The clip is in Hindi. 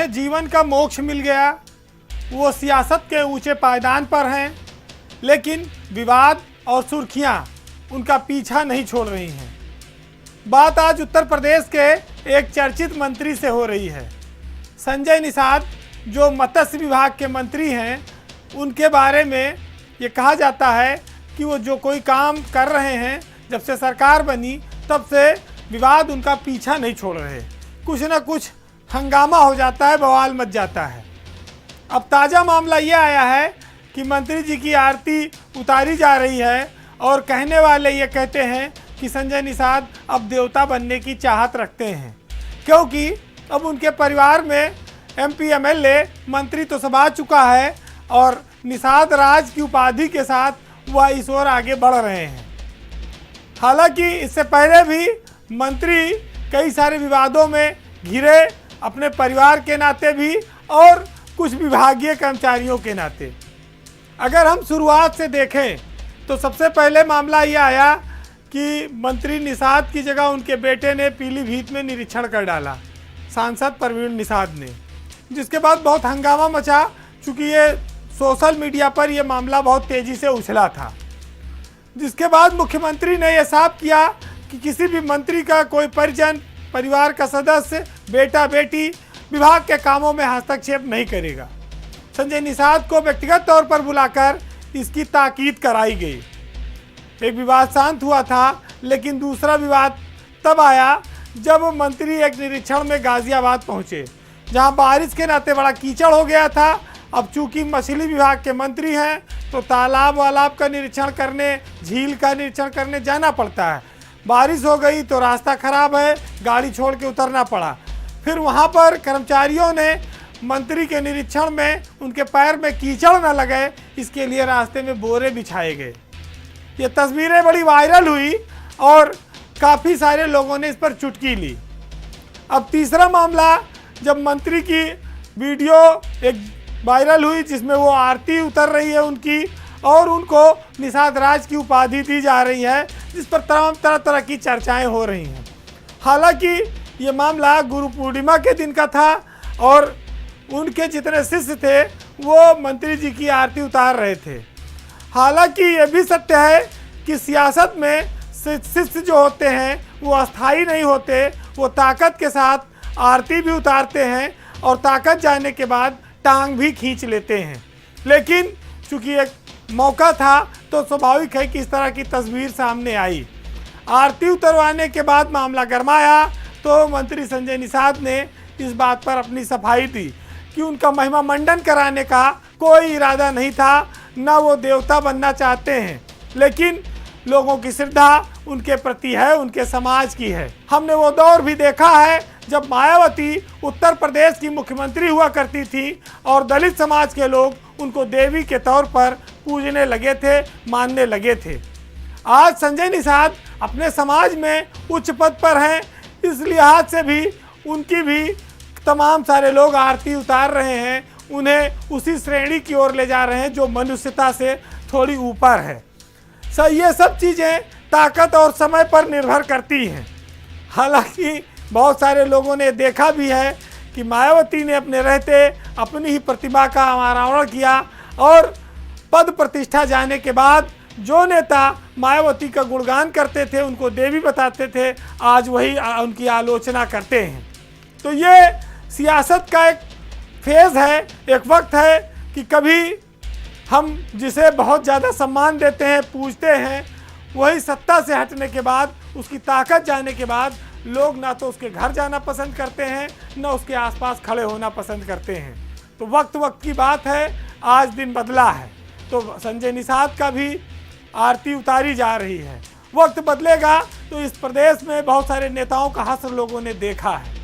उन्हें जीवन का मोक्ष मिल गया, वो सियासत के ऊंचे पायदान पर हैं, लेकिन विवाद और सुर्खियां उनका पीछा नहीं छोड़ रही हैं। बात आज उत्तर प्रदेश के एक चर्चित मंत्री से हो रही है। संजय निषाद जो मत्स्य विभाग के मंत्री हैं, उनके बारे में ये कहा जाता है कि वो जो कोई काम कर रहे हैं, जब से सरकार बनी तब से विवाद उनका पीछा नहीं छोड़ रहे। कुछ ना कुछ हंगामा हो जाता है, बवाल मच जाता है। अब ताज़ा मामला ये आया है कि मंत्री जी की आरती उतारी जा रही है और कहने वाले ये कहते हैं कि संजय निषाद अब देवता बनने की चाहत रखते हैं, क्योंकि अब उनके परिवार में MP MLA मंत्री तो सब आ चुका है और निषाद राज की उपाधि के साथ वह इस ओर आगे बढ़ रहे हैं। हालांकि इससे पहले भी मंत्री कई सारे विवादों में घिरे, अपने परिवार के नाते भी और कुछ विभागीय कर्मचारियों के नाते। अगर हम शुरुआत से देखें तो सबसे पहले मामला ये आया कि मंत्री निषाद की जगह उनके बेटे ने पीलीभीत में निरीक्षण कर डाला, सांसद प्रवीण निषाद ने, जिसके बाद बहुत हंगामा मचा, चूँकि ये सोशल मीडिया पर यह मामला बहुत तेज़ी से उछला था। जिसके बाद मुख्यमंत्री ने यह साफ किया कि किसी भी मंत्री का कोई परिजन, परिवार का सदस्य, बेटा बेटी विभाग के कामों में हस्तक्षेप नहीं करेगा। संजय निषाद को व्यक्तिगत तौर पर बुलाकर इसकी ताकीद कराई गई। एक विवाद शांत हुआ था, लेकिन दूसरा विवाद तब आया जब मंत्री एक निरीक्षण में गाजियाबाद पहुंचे, जहां बारिश के नाते बड़ा कीचड़ हो गया था। अब चूंकि मछली विभाग के मंत्री हैं तो तालाब वालाब का निरीक्षण करने, झील का निरीक्षण करने जाना पड़ता है। बारिश हो गई तो रास्ता खराब है, गाड़ी छोड़ के उतरना पड़ा। फिर वहां पर कर्मचारियों ने मंत्री के निरीक्षण में उनके पैर में कीचड़ न लगे, इसके लिए रास्ते में बोरे बिछाए गए। ये तस्वीरें बड़ी वायरल हुई और काफ़ी सारे लोगों ने इस पर चुटकी ली। अब तीसरा मामला, जब मंत्री की वीडियो एक वायरल हुई जिसमें वो आरती उतर रही है उनकी, और उनको निषाद राज की उपाधि दी जा रही है, जिस पर तमाम तरह तरह की चर्चाएं हो रही हैं। हालांकि ये मामला गुरु पूर्णिमा के दिन का था और उनके जितने शिष्य थे वो मंत्री जी की आरती उतार रहे थे। हालांकि ये भी सत्य है कि सियासत में शिष्य जो होते हैं वो अस्थायी नहीं होते, वो ताकत के साथ आरती भी उतारते हैं और ताकत जाने के बाद टांग भी खींच लेते हैं। लेकिन चूंकि एक मौका था तो स्वाभाविक है कि इस तरह की तस्वीर सामने आई। आरती उतरवाने के बाद मामला गरमाया तो मंत्री संजय निषाद ने इस बात पर अपनी सफाई दी कि उनका महिमा मंडन कराने का कोई इरादा नहीं था, न वो देवता बनना चाहते हैं, लेकिन लोगों की श्रद्धा उनके प्रति है, उनके समाज की है। हमने वो दौर भी देखा है जब मायावती उत्तर प्रदेश की मुख्यमंत्री हुआ करती थी और दलित समाज के लोग उनको देवी के तौर पर पूजने लगे थे, मानने लगे थे। आज संजय निषाद अपने समाज में उच्च पद पर हैं, इस लिहाज से भी उनकी भी तमाम सारे लोग आरती उतार रहे हैं, उन्हें उसी श्रेणी की ओर ले जा रहे हैं जो मनुष्यता से थोड़ी ऊपर है। ये सब चीज़ें ताकत और समय पर निर्भर करती हैं। हालांकि बहुत सारे लोगों ने देखा भी है कि मायावती ने अपने रहते अपनी ही प्रतिभा का अनावरण किया और पद प्रतिष्ठा जाने के बाद जो नेता मायावती का गुणगान करते थे, उनको देवी बताते थे, आज वही उनकी आलोचना करते हैं। तो ये सियासत का एक फेज़ है, एक वक्त है कि कभी हम जिसे बहुत ज़्यादा सम्मान देते हैं, पूजते हैं, वही सत्ता से हटने के बाद, उसकी ताकत जाने के बाद लोग ना तो उसके घर जाना पसंद करते हैं, ना उसके आसपास खड़े होना पसंद करते हैं। तो वक्त वक्त की बात है, आज दिन बदला है तो संजय निषाद का भी आरती उतारी जा रही है। वक्त बदलेगा तो इस प्रदेश में बहुत सारे नेताओं का हश्र लोगों ने देखा है।